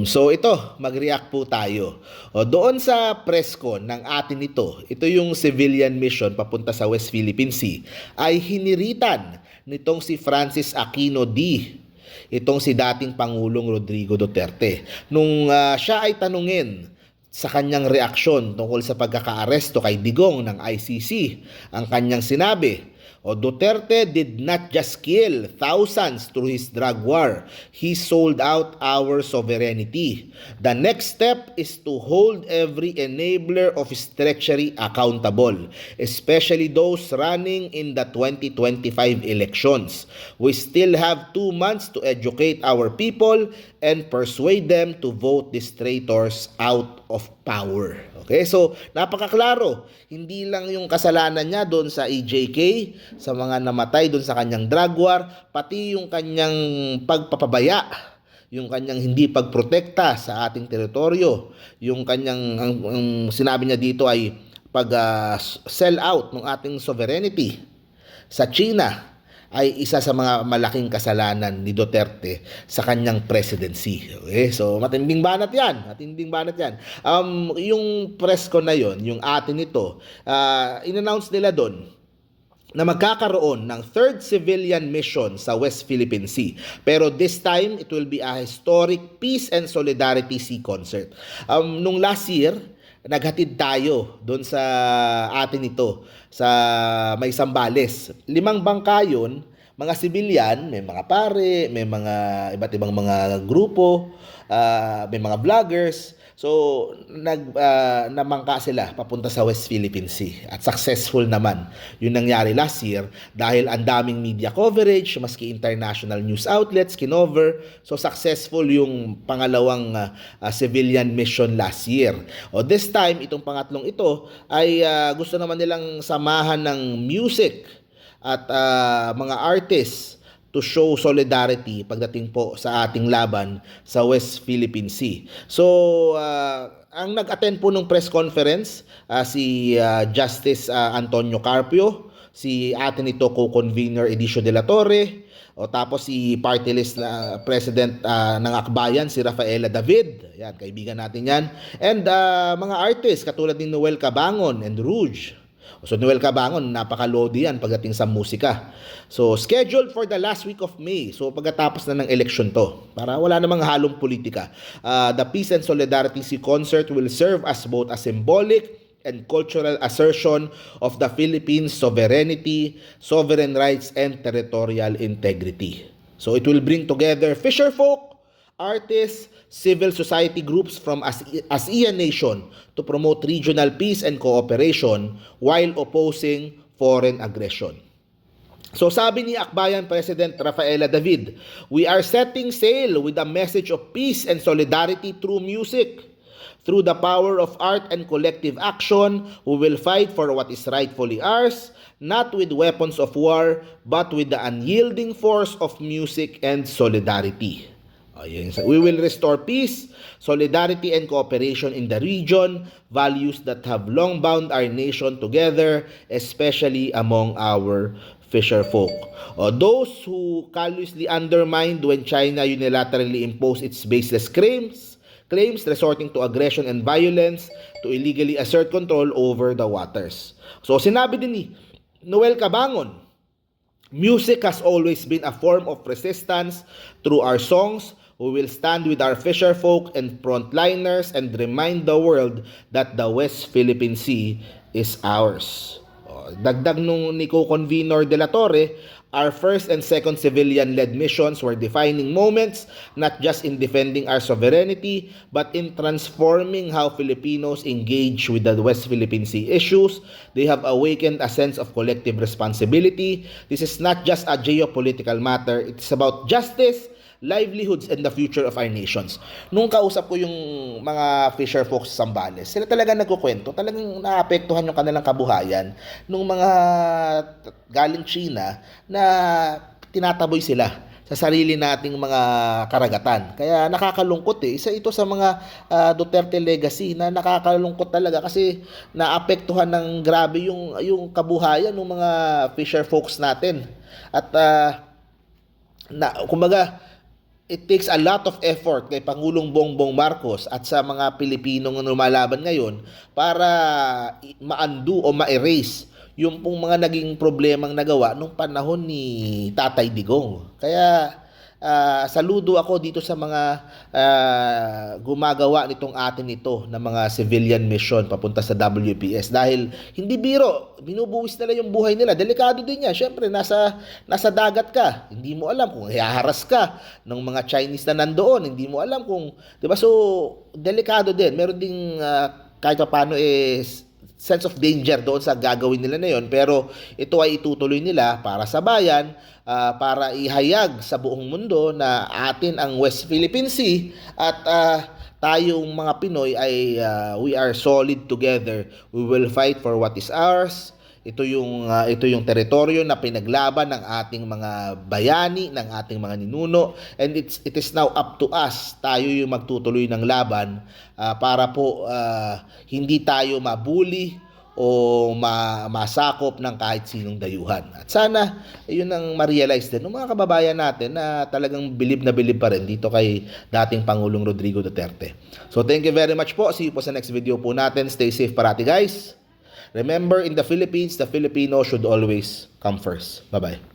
So ito, mag-react po tayo. Doon sa press con ng atin ito yung civilian mission papunta sa West Philippine Sea, ay hiniritan nitong si Francis Aquino D. Itong si dating Pangulong Rodrigo Duterte. Nung siya ay tanungin sa kanyang reaksyon tungkol sa pagkakaaresto kay Digong ng ICC, ang kanyang sinabi, Duterte did not just kill thousands through his drug war. He sold out our sovereignty. The next step is to hold every enabler of his treachery accountable, especially those running in the 2025 elections. We still have 2 months to educate our people and persuade them to vote these traitors out of power. Okay, so napakaklaro. Hindi lang yung kasalanan niya doon sa EJK, sa mga namatay doon sa kanyang drug war, pati yung kanyang pagpapabaya, yung kanyang hindi pagprotekta sa ating teritoryo, yung kanyang ang sinabi niya dito ay pag sell out ng ating sovereignty sa China ay isa sa mga malaking kasalanan ni Duterte sa kanyang presidency. Okay? So, matinding banat yan. Matinding banat yan. Yung press ko na yon, yung atin ito, in-announce nila doon na magkakaroon ng third civilian mission sa West Philippine Sea. Pero this time, it will be a historic Peace and Solidarity Sea concert. Nung last year, naghatid tayo doon sa atin ito, sa may Sambales. 5 bangka yun, mga sibilyan, may mga pare, may mga iba't ibang mga grupo, may mga vloggers. So, namangka sila papunta sa West Philippine Sea. At successful naman yung nangyari last year dahil ang daming media coverage, maski international news outlets, kinover. So, successful yung pangalawang civilian mission last year. This time, itong pangatlong ito ay gusto naman nilang samahan ng music at mga artists to show solidarity pagdating po sa ating laban sa West Philippine Sea. So, ang nag-attend po ng press conference, si Justice Antonio Carpio, si atin ito co-convener Edicio de la Torre, tapos si party list na president ng Akbayan, si Rafaela David, yan, kaibigan natin yan, and mga artists katulad ni Noel Cabangon and Rouge. So, Noel Cabangon, napaka-lodi yan pagdating sa musika. So, scheduled for the last week of May. So, pagkatapos na ng election to. Para wala namang halong politika. The Peace and Solidarity Sea Concert will serve as both a symbolic and cultural assertion of the Philippines' sovereignty, sovereign rights, and territorial integrity. So, it will bring together fisherfolk, artists, civil society groups from ASEAN nation to promote regional peace and cooperation while opposing foreign aggression. So sabi ni Akbayan President Rafaela David, we are setting sail with a message of peace and solidarity through music. Through the power of art and collective action, we will fight for what is rightfully ours, not with weapons of war, but with the unyielding force of music and solidarity. We will restore peace, solidarity, and cooperation in the region, values that have long bound our nation together, especially among our fisherfolk. Those who callously undermined when China unilaterally imposed its baseless claims resorting to aggression and violence to illegally assert control over the waters. So sinabi din ni Noel Cabangon, music has always been a form of resistance. Through our songs, we will stand with our fisherfolk and frontliners and remind the world that the West Philippine Sea is ours. Dagdag nung ni co-convener de la Torre, our first and second civilian-led missions were defining moments, not just in defending our sovereignty, but in transforming how Filipinos engage with the West Philippine Sea issues. They have awakened a sense of collective responsibility. This is not just a geopolitical matter. It's about justice, livelihoods, and the future of our nations. Nung kausap ko yung mga fisher folks sa Sambales, sila talaga nagkukwento, talagang naapektuhan yung kanilang kabuhayan nung mga galing China na tinataboy sila sa sarili nating mga karagatan. Kaya nakakalungkot Isa ito sa mga Duterte legacy na nakakalungkot talaga kasi naapektuhan ng grabe yung kabuhayan ng mga fisher folks natin. At kumbaga, it takes a lot of effort kay Pangulong Bongbong Marcos at sa mga Pilipinong lumalaban ngayon para ma-undo o ma-erase yung pong mga naging problemang nagawa nung panahon ni Tatay Digong. Kaya saludo ako dito sa mga gumagawa nitong atin ito na mga civilian mission papunta sa WPS dahil hindi biro, binubuwis nila yung buhay nila. Delikado din yan. Syempre, nasa dagat ka. Hindi mo alam kung hihaharas ka ng mga Chinese na nandoon. Hindi mo alam kung, 'di ba? So, delikado din. Meron ding kahit pa paano sense of danger doon sa gagawin nila na yon, pero ito ay itutuloy nila para sa bayan, para ihayag sa buong mundo na atin ang West Philippine Sea at tayong mga Pinoy ay we are solid together. We will fight for what is ours. Ito yung teritoryo na pinaglaban ng ating mga bayani, ng ating mga ninuno, and it is now up to us. Tayo yung magtutuloy ng laban para po hindi tayo mabuli o masakop ng kahit sinong dayuhan. At sana yun ang ma-realize din ng mga kababayan natin na talagang bilib na bilib pa rin dito kay dating Pangulong Rodrigo Duterte. So thank you very much po. See you po sa next video po natin. Stay safe parati, guys. Remember, in the Philippines, the Filipino should always come first. Bye-bye.